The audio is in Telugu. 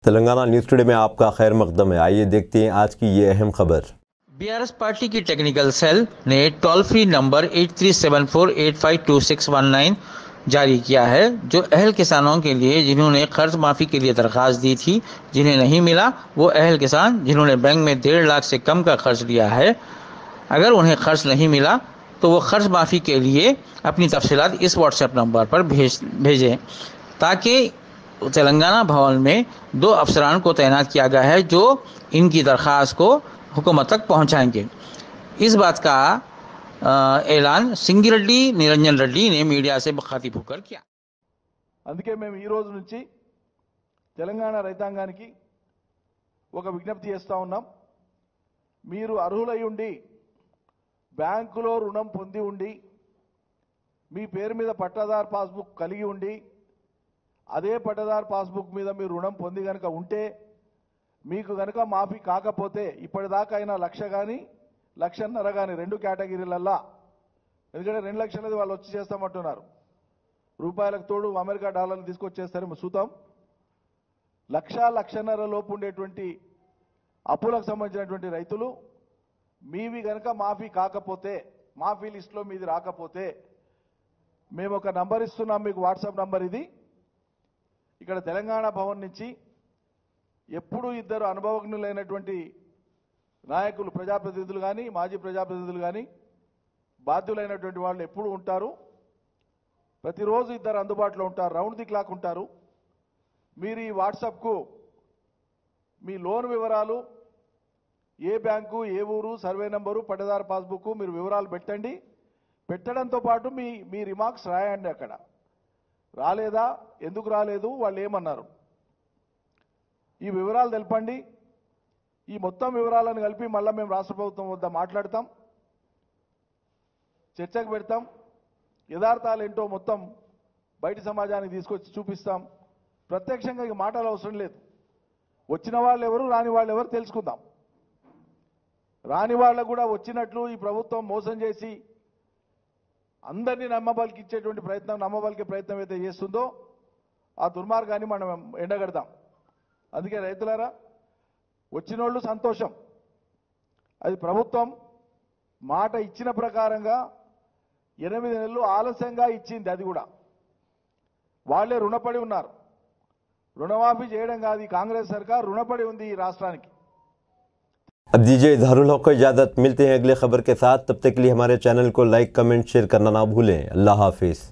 तेलंगाना न्यूज़ टुडे में आपका खैर मकदम है। आइए देखते हैं आज की ये अहम खबर। बीआरएस पार्टी की टेक्निकल सेल ने टोल फ्री नंबर 8374852619 जारी किया है, जो अहल किसानों के लिए जिन्होंने कर्ज माफ़ी के लिए दरख्वास्त दी थी, जिन्हें नहीं मिला, वो अहल किसान जिन्होंने बैंक में 1.5 लाख से कम का कर्ज लिया है, अगर उन्हें कर्ज नहीं मिला तो वो कर्ज माफ़ी के लिए अपनी तफसीलात इस व्हाट्सएप नंबर पर भेजें, ताकि तेलंगाना भवन में 2 अफसरान को तैनात किया गया है जो इनकी दरख्वास्त को हुकूमत तक पहुंचाएंगे। इस बात का ऐलान सिंगिरेड्डी निरंजन रेड्डी ने मीडिया से मुखातिब होकर किया। అందుకే మేము ఈ రోజు నుంచి తెలంగాణ రైతాంగానికి ఒక విజ్ఞప్తి చేస్తా ఉన్నాం. మీరు అర్హులై ఉండి బ్యాంకులో రుణం పొంది ఉండి మీ పేరు మీద పట్టాదార్ పాస్బుక్ కలిగి ఉండి అదే పట్టాదార్ పాస్బుక్ మీద మీరు రుణం పొంది గనుక ఉంటే మీకు గనుక మాఫీ కాకపోతే ఇప్పటిదాకా అయినా 1,00,000 గాని 1,50,000 గాని 2 కేటగిరీలల్లా, ఎందుకంటే 2 లక్షలది వాళ్ళు వచ్చి చేస్తామంటున్నారు, రూపాయలకు తోడు అమెరికా డాలర్లు తీసుకొచ్చేస్తారేమో చూద్దాం. 1,00,000 లోపు ఉండేటువంటి అప్పులకు సంబంధించినటువంటి రైతులు మీవి గనుక మాఫీ కాకపోతే, మాఫీ లిస్టులో మీది రాకపోతే మేము ఒక నంబర్ ఇస్తున్నాం మీకు, వాట్సాప్ నంబర్ ఇది. ఇక్కడ తెలంగాణ భవన్ నుంచి ఎప్పుడు ఇద్దరు అనుభవజ్ఞులైనటువంటి నాయకులు, ప్రజాప్రతినిధులు కానీ మాజీ ప్రజాప్రతినిధులు కానీ బాధ్యులైనటువంటి వాళ్ళు ఎప్పుడు ఉంటారు. ప్రతిరోజు ఇద్దరు అందుబాటులో ఉంటారు, రౌండ్ ది క్లాక్ ఉంటారు. మీరు ఈ వాట్సాప్కు మీ లోన్ వివరాలు, ఏ బ్యాంకు, ఏ ఊరు, సర్వే నంబరు, పట్టదారు పాస్బుక్ మీరు వివరాలు పెట్టండి. పెట్టడంతో పాటు మీ రిమార్క్స్ రాయండి. అక్కడ రాలేదా, ఎందుకు రాలేదు, వాళ్ళు ఏమన్నారు, ఈ వివరాలు తెలపండి. ఈ మొత్తం వివరాలను కలిపి మళ్ళీ మేము రాష్ట్ర ప్రభుత్వం వద్ద మాట్లాడతాం, చర్చకు పెడతాం. యథార్థాలు ఏంటో మొత్తం బయట సమాజానికి తీసుకొచ్చి చూపిస్తాం. ప్రత్యక్షంగా ఇక మాటలు అవసరం లేదు. వచ్చిన వాళ్ళు ఎవరు, రాని వాళ్ళు ఎవరు తెలుసుకుందాం. రాని వాళ్ళకు కూడా వచ్చినట్లు ఈ ప్రభుత్వం మోసం చేసి అందరినీ నమ్మబలికే ప్రయత్నం అయితే చేస్తుందో ఆ దుర్మార్గాన్ని మనం ఎండగడదాం. అందుకే రైతులారా, వచ్చినోళ్ళు సంతోషం. అది ప్రభుత్వం మాట ఇచ్చిన ప్రకారంగా 8 నెలలు ఆలస్యంగా ఇచ్చింది. అది కూడా వాళ్లే రుణపడి ఉన్నారు. రుణమాఫీ చేయడం కాదు, ఈ కాంగ్రెస్ సర్కార్ రుణపడి ఉంది ఈ రాష్ట్రానికి. अब दीजिए इजहारुल हक को इजाज़त। मिलते हैं अगले खबर के साथ। तब तक के लिए हमारे चैनल को लाइक, कमेंट, शेयर करना ना भूलें। अल्लाह हाफिज़।